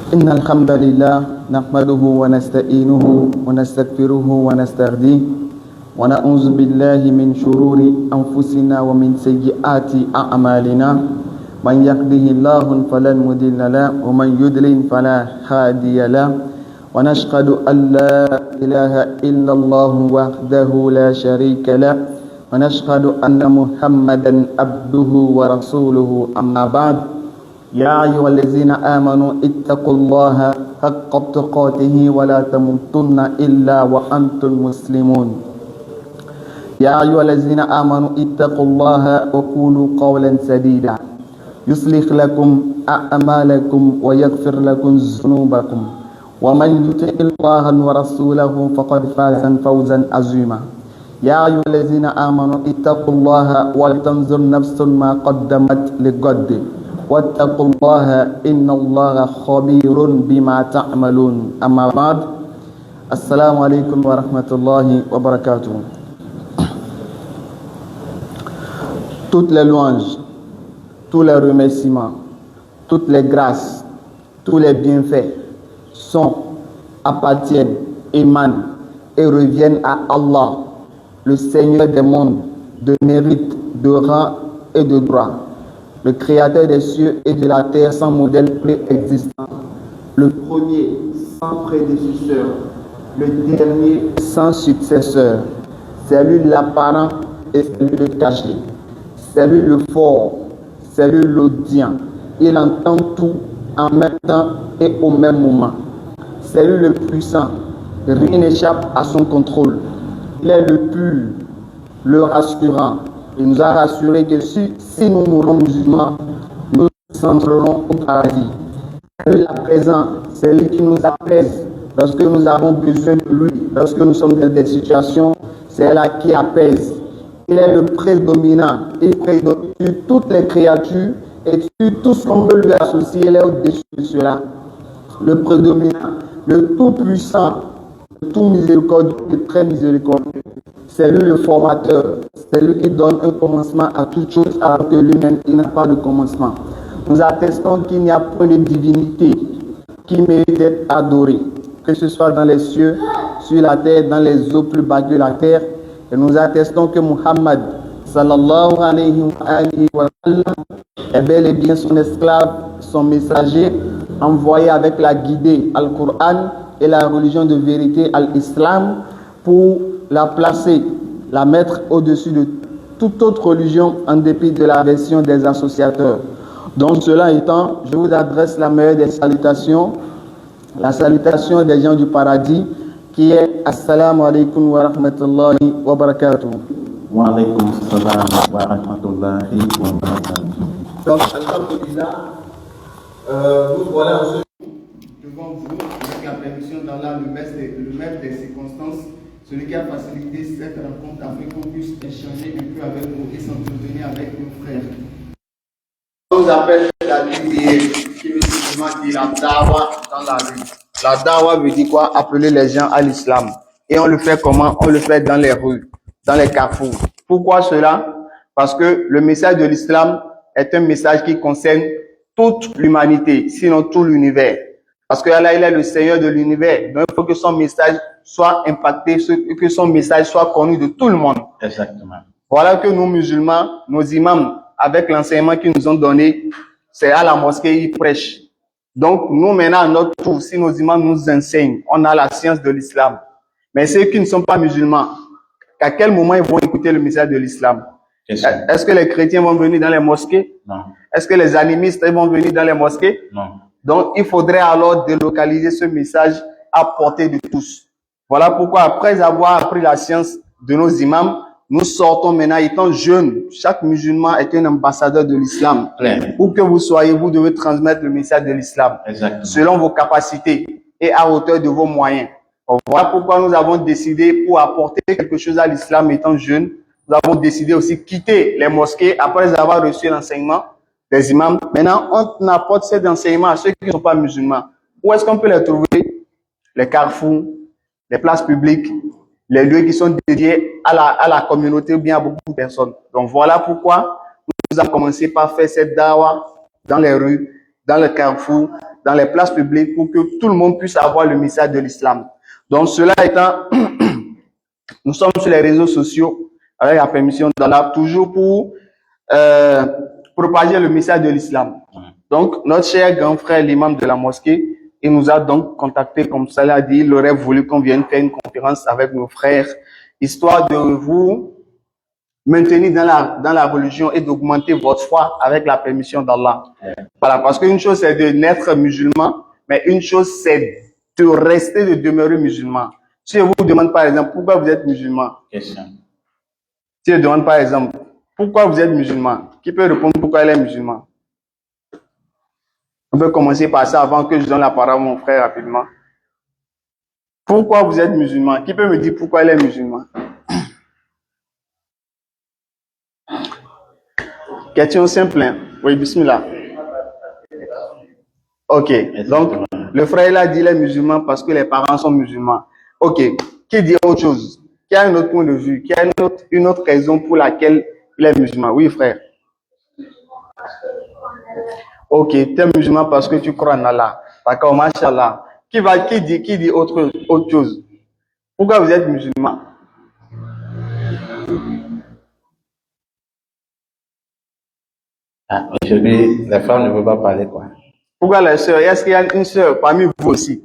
إن الحمد لله نحمده ونستعينه ونستغفره ونستهديه ونعوذ بالله من شرور أنفسنا ومن سيئات أعمالنا من يهده الله فلا مضل له ومن يضلل فلا هادي له ونشهد أن لا إله إلا الله وحده لا شريك له ونشهد أن محمدا عبده ورسوله أما بعد يا أيها الذين آمنوا اتقوا الله حق تقاته ولا تموتن إلا وأنتم مسلمون يا أيها الذين آمنوا اتقوا الله وقولوا قولا سديدا يصلح لكم أعمالكم ويغفر لكم ذنوبكم ومن يطع الله ورسوله فقد فاز فوزا عظيما يا أيها الذين آمنوا اتقوا الله ولتنظر نفس ما قدمت لغد واتقوا الله إن الله خبير بما تعملون أما بعد السلام عليكم ورحمة الله وبركاته. Toutes les louanges, tous les remerciements, toutes les grâces, tous les bienfaits appartiennent, émanent et reviennent à Allah, le Seigneur des mondes, de mérite, de rang et de droit, le Créateur des cieux et de la terre sans modèle préexistant, le premier sans prédécesseur, le dernier sans successeur. C'est lui l'apparent et c'est lui le caché. C'est lui le fort, c'est lui l'audient. Il entend tout en même temps et au même moment. C'est lui le puissant. Rien n'échappe à son contrôle. Il est le pur, le rassurant. Il nous a rassuré que si nous mourons musulmans, nous entrerons au paradis. C'est lui l'apaisant, c'est lui qui nous apaise lorsque nous avons besoin de lui, lorsque nous sommes dans des situations, c'est là qui apaise. Il est le prédominant, il prédomine sur toutes les créatures et sur tout ce qu'on veut lui associer, il est au-dessus de cela. Le prédominant, le tout-puissant, le tout miséricordieux, le très miséricordieux. C'est lui le formateur, c'est lui qui donne un commencement à toute chose alors que lui-même il n'a pas de commencement. Nous attestons qu'il n'y a point de divinité qui mérite d'être adorée, que ce soit dans les cieux, sur la terre, dans les eaux plus bas que la terre. Et nous attestons que Muhammad sallallahu alayhi wa sallam est bel et bien son esclave, son messager, envoyé avec la guidée Al-Qur'an et la religion de vérité Al-Islam pour la placer, la mettre au-dessus de toute autre religion en dépit de la version des associateurs. Donc cela étant, je vous adresse la meilleure des salutations, la salutation des gens du paradis, qui est Assalamu alaikum wa rahmatullahi wa barakatuh. Wa alaikum salam wa rahmatullahi wa barakatuh. Donc, alhamdulillah, nous voilà aujourd'hui devant vous, avec la permission d'Allah, le maître des circonstances, celui qui a facilité cette rencontre afin qu'on puisse échanger un peu avec nous et s'entretenir avec nos frères. On nous appelle la vie qui veut simplement dire la dawa dans la rue. La dawa veut dire quoi? Appeler les gens à l'islam. Et on le fait comment? On le fait dans les rues, dans les carrefours. Pourquoi cela? Parce que le message de l'islam est un message qui concerne toute l'humanité, sinon tout l'univers. Parce que Allah, il est le Seigneur de l'univers. Donc il faut que son message soit impacté, que son message soit connu de tout le monde. Exactement. Voilà que nous musulmans, nos imams, avec l'enseignement qu'ils nous ont donné, c'est à la mosquée, ils prêchent. Donc, nous, maintenant, à notre tour, si nos imams nous enseignent, on a la science de l'islam. Mais ceux qui ne sont pas musulmans, à quel moment ils vont écouter le message de l'islam? Est-ce que les chrétiens vont venir dans les mosquées? Non. Est-ce que les animistes vont venir dans les mosquées? Non. Donc, il faudrait alors délocaliser ce message à portée de tous. Voilà pourquoi, après avoir appris la science de nos imams, nous sortons maintenant, étant jeunes. Chaque musulman est un ambassadeur de l'islam. Où que vous soyez, vous devez transmettre le message de l'islam. Selon vos capacités et à hauteur de vos moyens. Voilà pourquoi nous avons décidé, pour apporter quelque chose à l'islam étant jeunes, nous avons décidé aussi de quitter les mosquées après avoir reçu l'enseignement des imams. Maintenant, on apporte cet enseignement à ceux qui ne sont pas musulmans. Où est-ce qu'on peut les trouver? Les carrefours, les places publiques, les lieux qui sont dédiés à la communauté ou bien à beaucoup de personnes. Donc voilà pourquoi nous avons commencé par faire cette dawa dans les rues, dans le carrefour, dans les places publiques pour que tout le monde puisse avoir le message de l'islam. Donc, cela étant, nous sommes sur les réseaux sociaux avec la permission d'Allah, toujours pour propager le message de l'islam. Donc, notre cher grand frère, l'imam de la mosquée, il nous a donc contacté, comme ça l'a dit, il aurait voulu qu'on vienne faire une conférence avec nos frères, histoire de vous maintenir dans la religion et d'augmenter votre foi avec la permission d'Allah. Voilà, parce qu'une chose c'est de naître musulman, mais une chose c'est de rester, de demeurer musulman. Si je vous demande par exemple, pourquoi vous êtes musulman? Question. Si je demande par exemple, pourquoi vous êtes musulman? Qui peut répondre pourquoi il est musulman? On peut commencer par ça avant que je donne la parole à mon frère rapidement. Pourquoi vous êtes musulman? Qui peut me dire pourquoi il est musulman? Question simple. Hein? Oui, bismillah. Ok, donc le frère il a dit il est musulman parce que les parents sont musulmans. Ok, qui dit autre chose? Qui a un autre point de vue? Qui a une autre raison pour laquelle il est musulman? Oui, frère. Ok, tu es musulman parce que tu crois en Allah. D'accord, mashallah. Qui dit autre chose? Pourquoi vous êtes musulman? Aujourd'hui, les femmes ne veulent pas parler, quoi. Pourquoi les sœurs? Est-ce qu'il y a une sœur parmi vous aussi?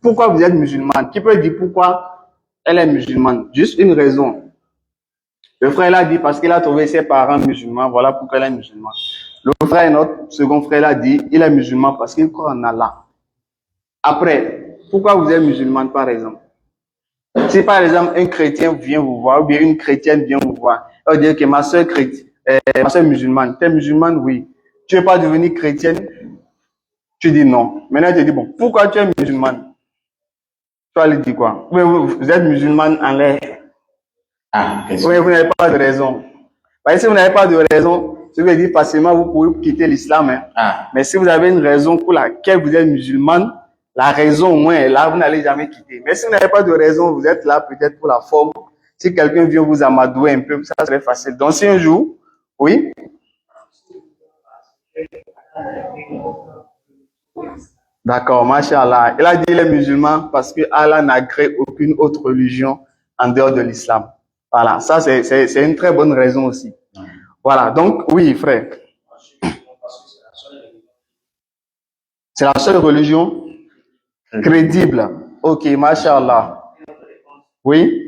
Pourquoi vous êtes musulmane? Qui peut dire pourquoi elle est musulmane? Juste une raison. Le frère l'a dit parce qu'il a trouvé ses parents musulmans. Voilà pourquoi elle est musulmane. Le frère, notre second frère, l'a dit, il est musulman parce qu'il croit en Allah. Après, pourquoi vous êtes musulmane, par exemple? Si, par exemple, un chrétien vient vous voir, ou bien une chrétienne vient vous voir, elle va dire que ma soeur musulmane, tu es musulmane, oui. Tu ne veux pas devenir chrétienne? Tu dis non. Maintenant, tu dis, bon, pourquoi tu es musulmane? Tu vas lui dire quoi? Oui, vous êtes musulmane en l'air. Oui, vous n'avez pas de raison. Parce que si vous n'avez pas de raison, je vais dire facilement, vous pouvez quitter l'islam. Hein. Mais si vous avez une raison pour laquelle vous êtes musulmane, la raison au moins est là, vous n'allez jamais quitter. Mais si vous n'avez pas de raison, vous êtes là peut-être pour la forme. Si quelqu'un vient vous amadouer un peu, ça serait facile. Donc si un jour, oui. D'accord, mashallah. Il a dit les musulmans parce que Allah n'a créé aucune autre religion en dehors de l'islam. Voilà, ça c'est une très bonne raison aussi. Voilà, donc oui, frère. C'est la seule religion crédible. Ok, mashallah. Oui.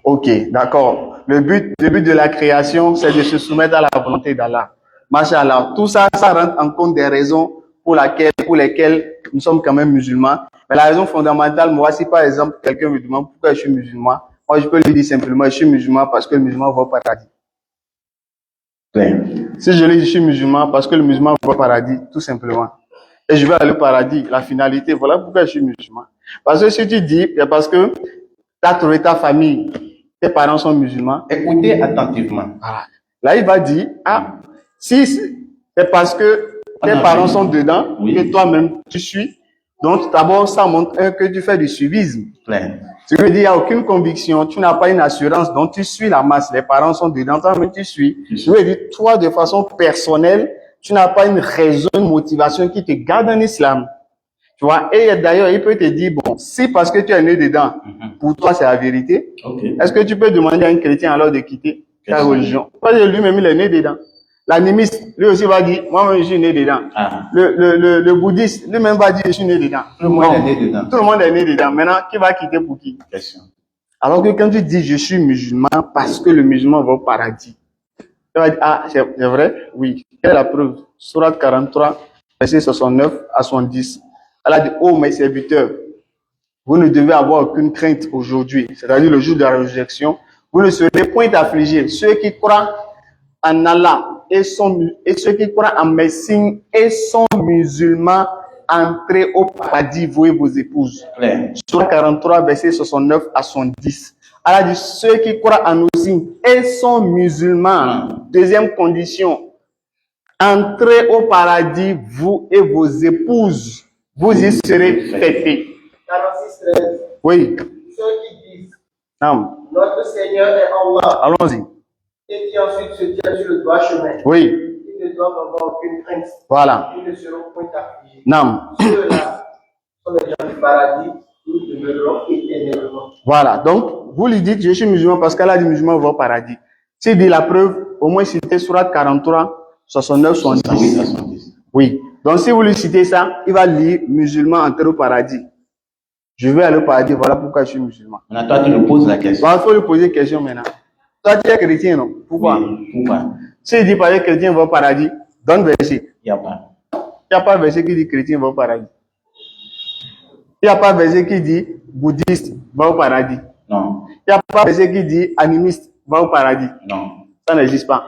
Ok, d'accord. Le but de la création, c'est de se soumettre à la volonté d'Allah. Mashallah. Tout ça, ça rentre en compte des raisons pour lesquelles nous sommes quand même musulmans. Mais la raison fondamentale, moi, si par exemple, quelqu'un me demande pourquoi je suis musulman, moi, je peux lui dire simplement, je suis musulman parce que le musulman va au paradis. Si je lui dis, je suis musulman parce que le musulman va au paradis, tout simplement. Et je vais aller au paradis, la finalité, voilà pourquoi je suis musulman. Parce que si tu dis, c'est parce que tu as trouvé ta famille, tes parents sont musulmans. Écoutez attentivement. Voilà. Là, il va dire, ah, si c'est parce que tes parents sont dedans, oui, que toi-même tu suis, donc d'abord ça montre que tu fais du suivisme. Ce qui veut dire qu'il n'y a aucune conviction, tu n'as pas une assurance, donc tu suis la masse. Les parents sont dedans, toi-même tu suis. Je veux dire, toi, de façon personnelle, tu n'as pas une raison, une motivation qui te garde en islam. Tu vois, et d'ailleurs, il peut te dire, bon, si parce que tu es né dedans, pour toi c'est la vérité, est-ce que tu peux demander à un chrétien alors de quitter ta religion? Parce que lui-même, il est né dedans. L'animiste, lui aussi va dire, moi-même, je suis né dedans. Le bouddhiste, lui-même va dire, je suis né dedans. Tout le monde est né dedans. Tout le monde est né dedans. Maintenant, qui va quitter pour qui? Question. Alors que quand tu dis, je suis musulman parce que le musulman va au paradis, tu vas dire, ah, c'est vrai? Oui. Quelle est la preuve? Sourate 43, verset 69 à 70. Elle a dit, oh mes serviteurs, vous ne devez avoir aucune crainte aujourd'hui, c'est-à-dire le jour de la résurrection. Vous ne serez point affligés. Ceux qui croient en Allah et ceux qui croient en mes signes et sont musulmans, entrez au paradis, vous et vos épouses. Sourate 43, verset 69 à 70. Elle a dit, ceux qui croient en nos signes et sont musulmans, deuxième condition, entrez au paradis, vous et vos épouses. Vous y serez fêtés. 46-13. Oui. Ceux qui disent, notre Seigneur est Allah. Allons-y. Et qui ensuite se tiennent sur le droit chemin. Oui. Ils ne doivent avoir aucune crainte. Voilà. Ils ne seront point affligés. Non. Ceux-là sont les gens du paradis, ils demeureront éternellement. Voilà. Donc, vous lui dites, je suis musulman parce qu'Allah dit musulman va au paradis. S'il dit la preuve, au moins citez Surat 43, 69, 70. 70. Oui. Donc, si vous lui citez ça, il va lire musulman entrer au paradis. Je vais aller au paradis, voilà pourquoi je suis musulman. Maintenant, toi, tu lui poses la question. Bon, il faut lui poser une question maintenant. Toi, tu es chrétien, non? Pourquoi? Oui, pourquoi? S'il dit par exemple chrétien va au paradis, donne verset. Il n'y a pas. Il n'y a pas verset qui dit chrétien va au paradis. Il n'y a pas verset qui dit bouddhiste va au paradis. Non. Il n'y a pas verset qui dit animiste va au paradis. Non. Ça n'existe pas.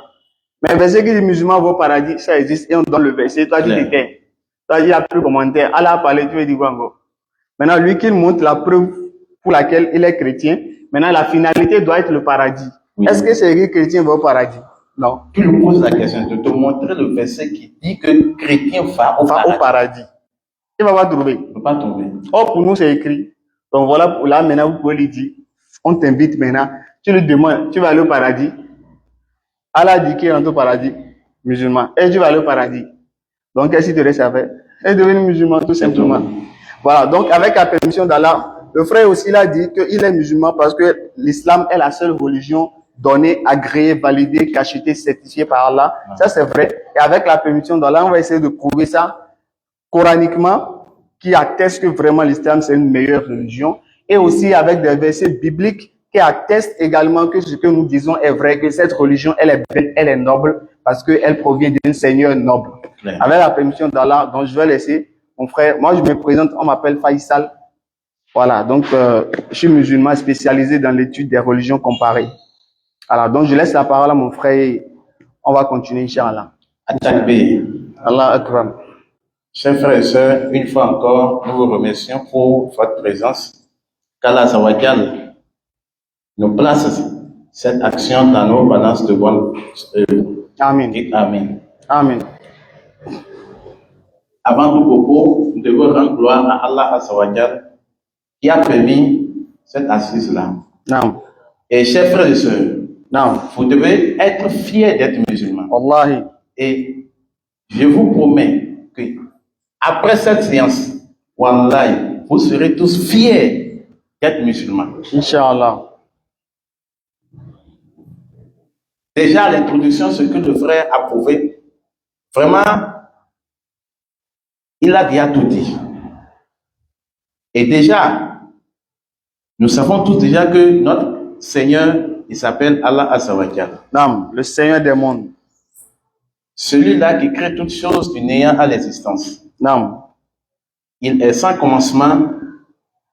Mais verset qui dit musulman va au paradis, ça existe et on donne le verset. Toi, tu Clair. t'étais. Toi, il n'y a plus de commentaire. Allah a parlé, tu veux dire quoi encore? Maintenant, lui qui montre la preuve pour laquelle il est chrétien, maintenant la finalité doit être le paradis. Oui. Est-ce que c'est écrit chrétien va au paradis? Non. Tu lui poses la question de te montrer le verset qui dit que chrétien va au Va paradis. au paradis. Il va pas trouver. Il ne peut pas tomber. Or, pour nous, c'est écrit. Donc voilà, pour là, maintenant, vous pouvez lui dire, on t'invite maintenant, tu lui demandes, tu vas aller au paradis. Allah dit qu'il rentre au paradis, musulman. Et tu vas aller au paradis. Donc, qu'est-ce qu'il te reste à faire? Et devenir musulman, tout simplement. Voilà, donc avec la permission d'Allah, le frère aussi il a dit qu'il est musulman parce que l'islam est la seule religion donnée, agréée, validée, cachetée, certifiée par Allah. Ça, c'est vrai. Et avec la permission d'Allah, on va essayer de prouver ça coraniquement, qui atteste que vraiment l'islam c'est une meilleure religion, et aussi avec des versets bibliques qui attestent également que ce que nous disons est vrai, que cette religion elle est belle, elle est noble, parce qu'elle provient d'un Seigneur noble. Claire. Avec la permission d'Allah, donc je vais laisser mon frère, moi je me présente, on m'appelle Faisal. Voilà, donc je suis musulman spécialisé dans l'étude des religions comparées. Alors, donc je laisse la parole à mon frère et on va continuer, Inch'Allah. At-Takbir. Allah Akram. Chers frères et sœurs, une fois encore, nous vous remercions pour votre présence. Qu'Allah Azawajal nous place cette action dans nos balances de bonne œuvre. Amen. Dites Amen. Amen. Avant tout propos, nous devons rendre gloire à Allah Azawajal qui a permis cette assise-là. Non. Et chers frères et sœurs, Non. vous devez être fiers d'être musulmans. Wallahi. Et je vous promets que après cette séance, wallahi, vous serez tous fiers d'être musulmans. Inch'Allah. Déjà, l'introduction, ce que le frère a prouvé, vraiment, il a déjà tout dit. Et déjà, nous savons tous déjà que notre Seigneur, il s'appelle Allah Azawajal. Non. Le Seigneur des mondes. Celui-là qui crée toutes choses du néant à l'existence. Non. Il est sans commencement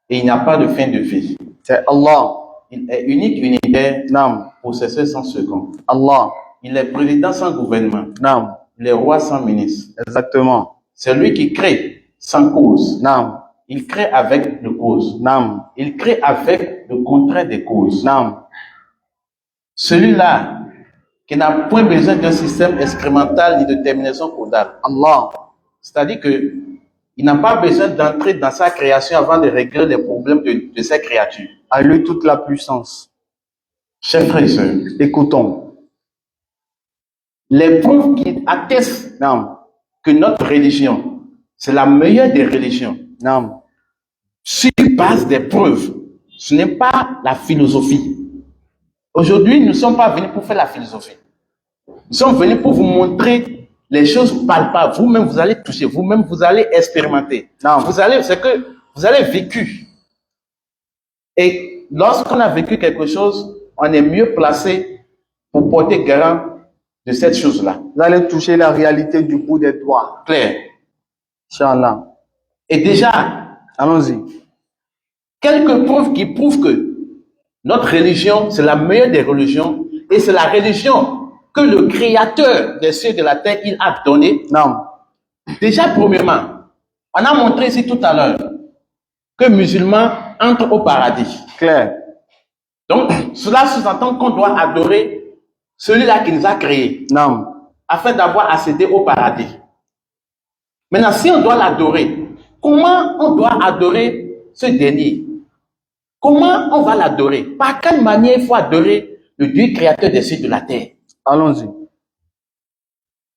et il n'y a pas de fin de vie. C'est Allah. Il est unique, unitaire, Non. possesseur sans second. Allah. Il est président sans gouvernement. Non. Il est roi sans ministre. Exactement. C'est lui qui crée sans cause. Non. Il crée avec le cause. Non. Il crée avec le contraire des causes. Non. Celui-là qui n'a point besoin d'un système excrémental ni de terminaison caudale. Allah. C'est-à-dire que il n'a pas besoin d'entrer dans sa création avant de régler les problèmes de ses créatures. À lui toute la puissance. Chers frères et sœurs, Écoutons. les preuves qui attestent Non. que notre religion, c'est la meilleure des religions, Non. sur base des preuves. Ce n'est pas la philosophie. Aujourd'hui, nous ne sommes pas venus pour faire la philosophie. Nous sommes venus pour vous montrer les choses palpables. Vous-même, vous allez toucher. Vous-même, vous allez expérimenter. Non. C'est que vous allez vécu. Et lorsqu'on a vécu quelque chose, on est mieux placé pour porter garant de cette chose-là. Vous allez toucher la réalité du bout des doigts. Claire. Inch'Allah. Et déjà, Allons-y. quelques preuves qui prouvent que notre religion, c'est la meilleure des religions et c'est la religion que le Créateur des cieux et de la terre, il a donnée. Non. Déjà, premièrement, on a montré ici tout à l'heure que musulmans entrent au paradis. Clair. Donc, cela sous-entend qu'on doit adorer celui-là qui nous a créés Non. afin d'avoir accédé au paradis. Maintenant, si on doit l'adorer, comment on doit adorer ce dernier? Comment on va l'adorer? Par quelle manière il faut adorer le Dieu créateur des cieux et de la terre? Allons-y.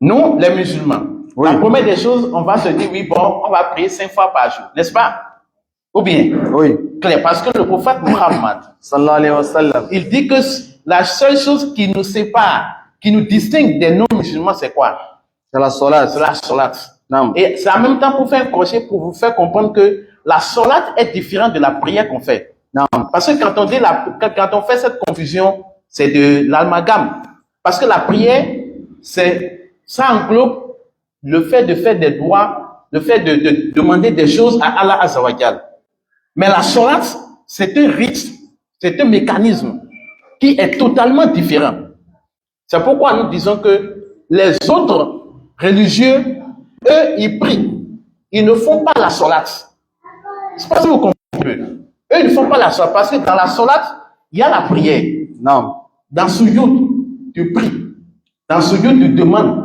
Nous, les musulmans, Oui. la première des choses, on va se dire, oui, bon, on va prier 5 fois par jour, n'est-ce pas? Ou bien? Oui. Clair, parce que le prophète Muhammad, Sallallahu alayhi wa sallam. il dit que la seule chose qui nous sépare, qui nous distingue des non-musulmans, c'est quoi? C'est la salat. C'est la salat. Non. Et c'est en même temps pour faire un crochet, pour vous faire comprendre que la salat est différente de la prière qu'on fait. Non. Parce que quand on dit quand on fait cette confusion, c'est de l'amalgame. Parce que la prière, ça englobe le fait de faire des doigts, le fait de demander des choses à Allah Azzawajal. Mais la salat, c'est un rite, c'est un mécanisme qui est totalement différent. C'est pourquoi nous disons que les autres religieux, eux, ils prient. Ils ne font pas la salat. C'est pas si vous comprenez. Eux, ils ne font pas la salat parce que dans la salat, il y a la prière. Non. Dans Souyoud, tu pries. Dans Souyoud, tu demandes.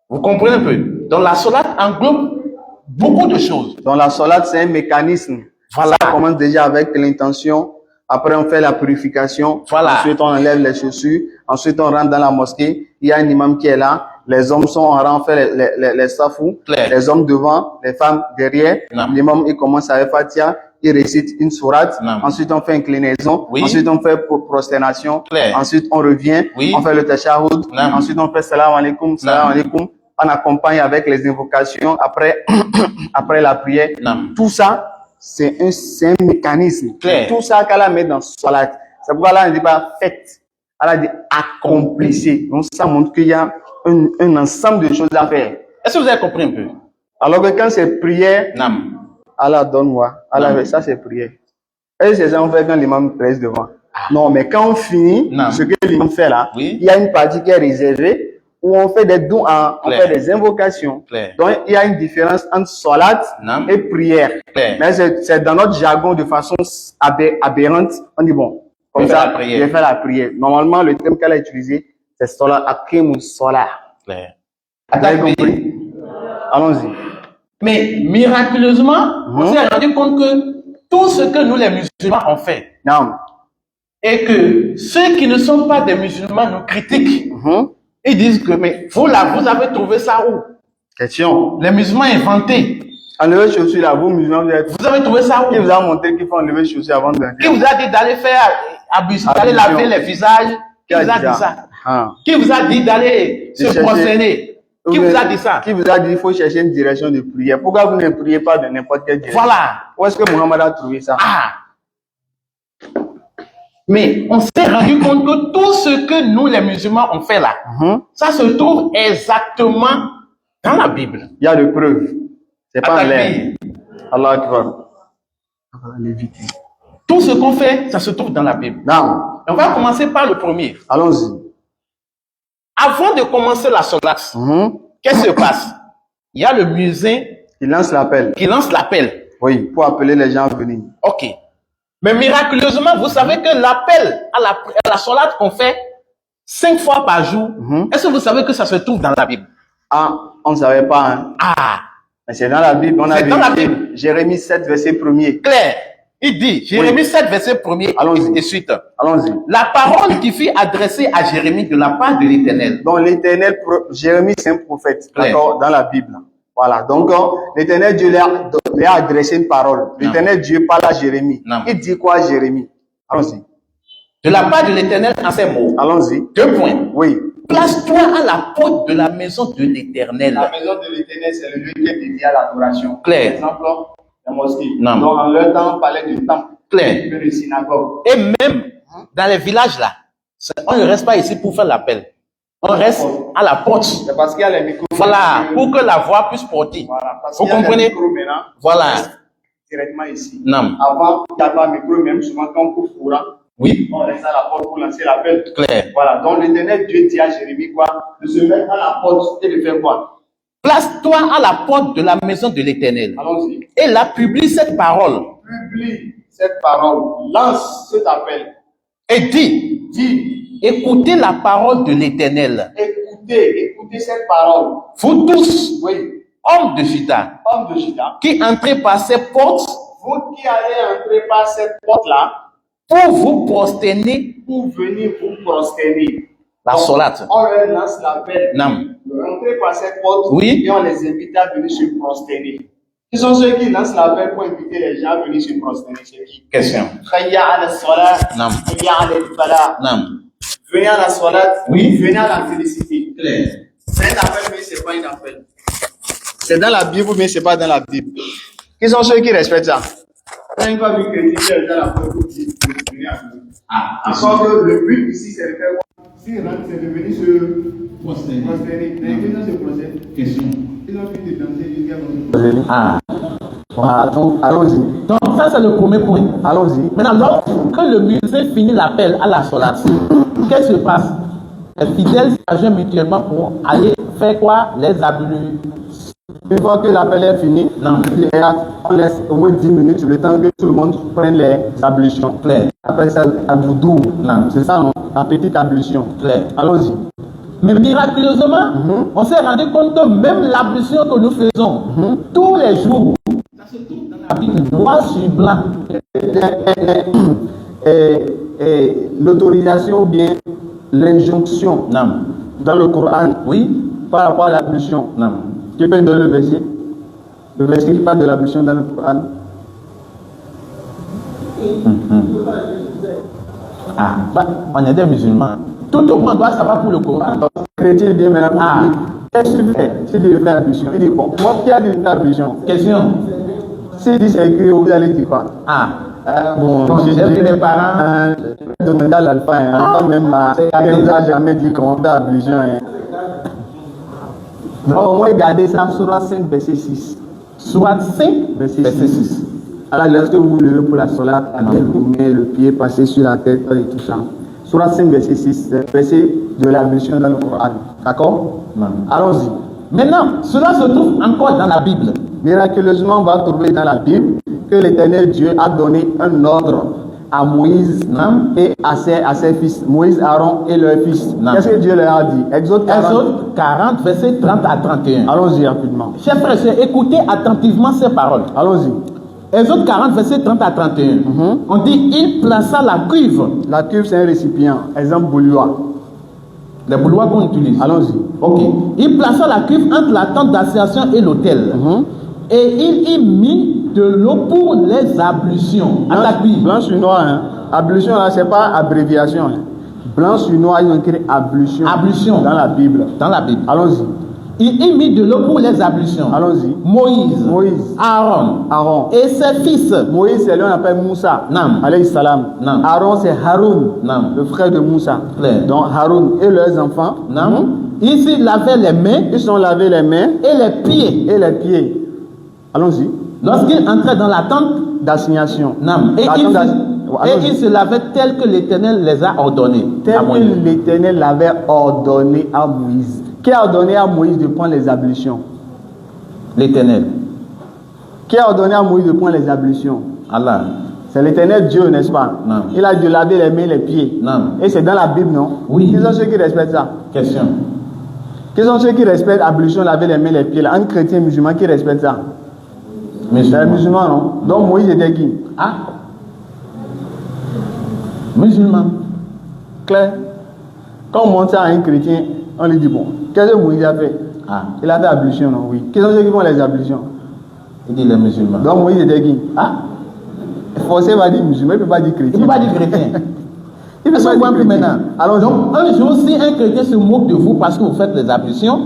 Vous comprenez un peu? Donc la salat englobe beaucoup de choses. Donc la salat, c'est un mécanisme. Voilà. Ça commence déjà avec l'intention. Après, on fait la purification. Voilà. Ensuite, on enlève les chaussures. Ensuite, on rentre dans la mosquée. Il y a un imam qui est là. Les hommes sont en rang, on fait les safous. Clair. Les hommes devant, les femmes derrière. Non. L'imam, il commence avec Fatiha. Il récite une sourate. Non. Ensuite, on fait inclinaison. Oui. Ensuite, on fait prosternation. Clair. Ensuite, on revient. Oui. On fait le tashahhud. Non. Ensuite, on fait salam alaikum, salam alaikum. On accompagne avec les invocations après, après la prière. Non. Tout ça, c'est un mécanisme. Clair. Tout ça qu'Allah met dans salat. C'est pourquoi Allah ne dit pas faites. Allah dit accomplissez. Donc ça montre qu'il y a un ensemble de choses à faire. Est-ce que vous avez compris un peu? Alors que quand c'est prière, Non. Allah donne-moi. Allah fait ça, c'est prière. Et c'est ça qu'on fait quand l'imam presse devant. Non, mais quand on finit, Non. ce que l'imam fait là, Oui. il y a une partie qui est réservée où on fait des doua, on Clair. fait des invocations. Clair. Donc, il y a une différence entre salat Non. et prière. Clair. Mais c'est dans notre jargon de façon aberrante. On dit bon, comme Je vais faire ça, la prière. je vais faire la prière. Normalement, le terme qu'elle a utilisé, c'est salat, aqimu salat. Clair. Vous avez compris? Allons-y. Mais miraculeusement, on s'est rendu compte que tout ce que nous les musulmans ont fait, Non. et que ceux qui ne sont pas des musulmans nous critiquent, Mhm. ils disent que mais vous là, vous avez trouvé ça où? Question. Les musulmans inventés. Enlevez chaussures là, vous musulmans, vous êtes. Vous avez trouvé ça où? Qui vous a montré qu'il faut enlever chaussures avant de Qui rentrer? vous a dit d'aller faire d'aller laver les visages? Qui vous a dit ça? Ah. Qui vous a dit d'aller se chercher- prosterner? Qui vous a dit ça? Qui vous a dit qu'il faut chercher une direction de prière? Pourquoi vous ne priez pas de n'importe quelle direction? Voilà. Où est-ce que Muhammad a trouvé ça? Ah. Mais on s'est rendu compte que tout ce que nous les musulmans ont fait là, Mhm. ça se trouve exactement dans la Bible. Il y a des preuves. C'est pas en l'air. Attaquez. Allah Akbar. On va aller vite. Tout ce qu'on fait, ça se trouve dans la Bible. Non. On va commencer par le premier. Allons-y. Avant de commencer la sourate, Mhm. qu'est-ce qui se passe? Il y a le muezzin Il lance l'appel. qui lance l'appel. Oui, pour appeler les gens à venir. Ok. Mais miraculeusement, vous savez que l'appel à la sourate qu'on fait 5 fois par jour, Mhm. est-ce que vous savez que ça se trouve dans la Bible? Ah, on ne savait pas. Hein. Ah, Mais c'est dans la Bible. On a C'est dans la vérifié. Bible. Jérémie 7, verset 1er. clair. Il dit, Jérémie 7, verset 1er Allons-y. et suite. Allons-y. La parole qui fut adressée à Jérémie de la part de l'Éternel. Donc l'éternel, Jérémie c'est un prophète, Clair. d'accord, dans la Bible. Voilà, donc l'éternel Dieu lui a adressé une parole. L'éternel Dieu parle à Jérémie. Non. Il dit quoi à Jérémie? Allons-y. De la part de l'Éternel en ces mots. Allons-y. 2 points. Oui. Place-toi à la porte de la maison de l'Éternel. La maison de l'éternel, c'est le lieu qui est dédié à l'adoration. Clair. Par exemple, la mosquée. Non. Donc en leur temps, on parlait du temple. Clair. De synagogue. Et même dans les villages là, on ne reste pas ici pour faire l'appel. On reste à la porte. C'est parce qu'il y a les micros. Voilà, pour que la voix puisse porter. Voilà, parce Vous qu'il y a les comprenez? micros maintenant. Voilà. On reste directement ici. Non. Avant, il n'y a pas de micro, même souvent quand on coupe courant, Oui. on reste à la porte pour lancer l'appel. Clair. Voilà, donc l'éternel Dieu dit à Jérémie quoi? De se mettre à la porte et de faire quoi? Place-toi à la porte de la maison de l'Éternel. Allons-y. Et là, publie cette parole. Publie cette parole, lance cet appel. Et dis, Dis, écoutez la parole de l'Éternel. écoutez cette parole. Vous tous, Oui, hommes de Juda, homme de Juda, qui entrez par ces portes vous qui allez entrer par cette porte-là pour vous prosterner pour venir vous prosterner La solat. On leur lance l'appel Nam. de rentrer par cette porte Oui. et on les invite à venir se prosterner. Qui sont ceux qui lancent l'appel pour inviter les gens à venir se prosterner? C'est qui? Question. Hayya ala salat, Nam. hayya ala al-falah. Nam. Venez à la salat, Oui. venez à la félicité. C'est un appel, mais c'est pas un appel. C'est dans la Bible, mais c'est pas dans la Bible. Qui sont ceux qui respectent ça? Quand une fois vu chrétien, il est dans la porte pour dire venez à nous. Encore que le but ici, c'est de faire quoi? S'il rentre, c'est de venir se prosterner. Mais qui sont se prosterner? Question. Ils ont fait de danser jusqu'à notre. Ah. Voilà, donc allons-y. Donc ça c'est le premier point. Allons-y. Maintenant, lorsque le musée finit l'appel à la solat, qu'est-ce qui se passe? Les fidèles s'ajournent mutuellement pour aller faire quoi? Les ablutions. Une fois que l'appel est fini, Non. on laisse au moins 10 minutes le temps que tout le monde prenne les ablutions. Clair. Après ça, abdoudou. Non. C'est ça, non? La petite ablution. Clair. Allons-y. Mais miraculeusement, on s'est rendu compte que même l'ablution que nous faisons tous les jours, ça se trouve dans la Bible, noir sur blanc. Et l'autorisation ou bien l'injonction Non. dans le Coran Oui. par rapport à l'ablution. Non. Tu peux me donner le verset? Le verset qui parle de l'ablution dans le Coran. Ah, bah, on est des musulmans. Tout le monde doit savoir pour le Coran. Chrétien dit maintenant, Ah. qu'est-ce que tu fais si tu veux faire l'ablution? Il dit, bon, moi qui a dit l'ablution? Question. S'il dit c'est écrit, vous allez dire quoi? Ah. Bon, J'ai vu les parents. demandé à l'alpha, pas même à quelqu'un n'a jamais dit comment faire l'ablution. Au moins, regardez ça, Surah 5, verset 6. Soit 5, Verset verset 6. 6. Alors, lorsque vous vous levez pour la solat, vous mettez le pied passé sur la tête et tout ça. Surah 5, verset 6, c'est le verset de l'ablution dans le Coran. D'accord? Non. Allons-y. Maintenant, cela se trouve encore dans la Bible. Miraculeusement, on va trouver dans la Bible que l'Éternel Dieu a donné un ordre à Moïse et à ses fils, Moïse, Aaron et leurs fils. Non. Qu'est-ce que Dieu leur a dit? Exode 40. Exode 40, verset 30 à 31. Allons-y rapidement. Chers frères et sœurs, écoutez attentivement ces paroles. Allons-y. Exode 40, verset 30 à 31. On dit, il plaça la cuve, La cuve, c'est un récipient. Exemple, bouilloire. les bouloirs qu'on utilise. Allons-y. Ok. Il plaça la cuve entre la tente d'assignation et l'autel. Et il y mit de l'eau pour les ablutions. Attaque Bible. Blanc sur noir. Hein. Ablution, là, c'est pas abréviation. Hein. Blanc sur noir, ils ont écrit ablution. Ablution. Dans la Bible. Dans la Bible. Allons-y. Il y mit de l'eau pour les ablutions. Allons-y. Moïse. Aaron. Aaron. Et ses fils. Moïse, c'est lui on appelle Moussa. Nam. Alayhi salam. Nam. Aaron, c'est Haroun. Nam. Le frère de Moussa. Clair. Donc Haroun et leurs enfants. Non. Ils s'y lavaient les mains Ils sont lavés les mains et les pieds et les pieds. Allons-y. lorsqu'ils entraient dans la tente. D'assignation. Non. Et La ils tente ils se lavaient tel que l'Éternel les a ordonnés. Tel à Moïse. que l'Éternel l'avait ordonné à Moïse. Qui a ordonné à Moïse de prendre les ablutions? L'Éternel. Qui a ordonné à Moïse de prendre les ablutions? Allah. C'est l'Éternel Dieu, n'est-ce pas? Non. Il a dû laver les mains et les pieds. Non. Et c'est dans la Bible, non? Oui. Qui sont ceux qui respectent ça? Question. Qui sont ceux qui respectent l'ablution, laver les mains et les pieds? Là, un chrétien musulman qui respecte ça? C'est Musulman. un musulman, non? Donc Moïse était qui? Ah. Musulman. Clair. Quand on montre ça à un chrétien, on lui dit bon, qu'est-ce que Moïse a fait? Ah. Il a fait ablution, non? Oui. Qui sont ceux qui font les ablutions? Il dit les musulmans. Donc Moïse était qui? Ah. Forcé va dire musulman, il ne peut pas dire chrétien. Il ne peut pas dire chrétien. Il ne peut Est-ce pas qu'on voit dire un peu chrétien. maintenant? Allons-y. Donc, un jour, si un chrétien se moque de vous parce que vous faites les ablutions,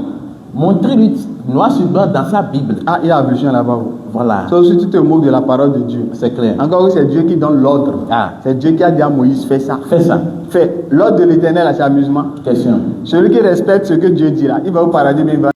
montrez-lui noir sur blanc dans sa Bible. Ah, il y a ablution là-bas. Voilà. Sauf si tu te moques de la parole de Dieu. C'est clair. Encore que c'est Dieu qui donne l'ordre. Ah. C'est Dieu qui a dit à Moïse, fais ça. Fais ça. Fais. L'ordre de l'Éternel, c'est amusement. Question. Celui qui respecte ce que Dieu dit là, il va au paradis, mais il va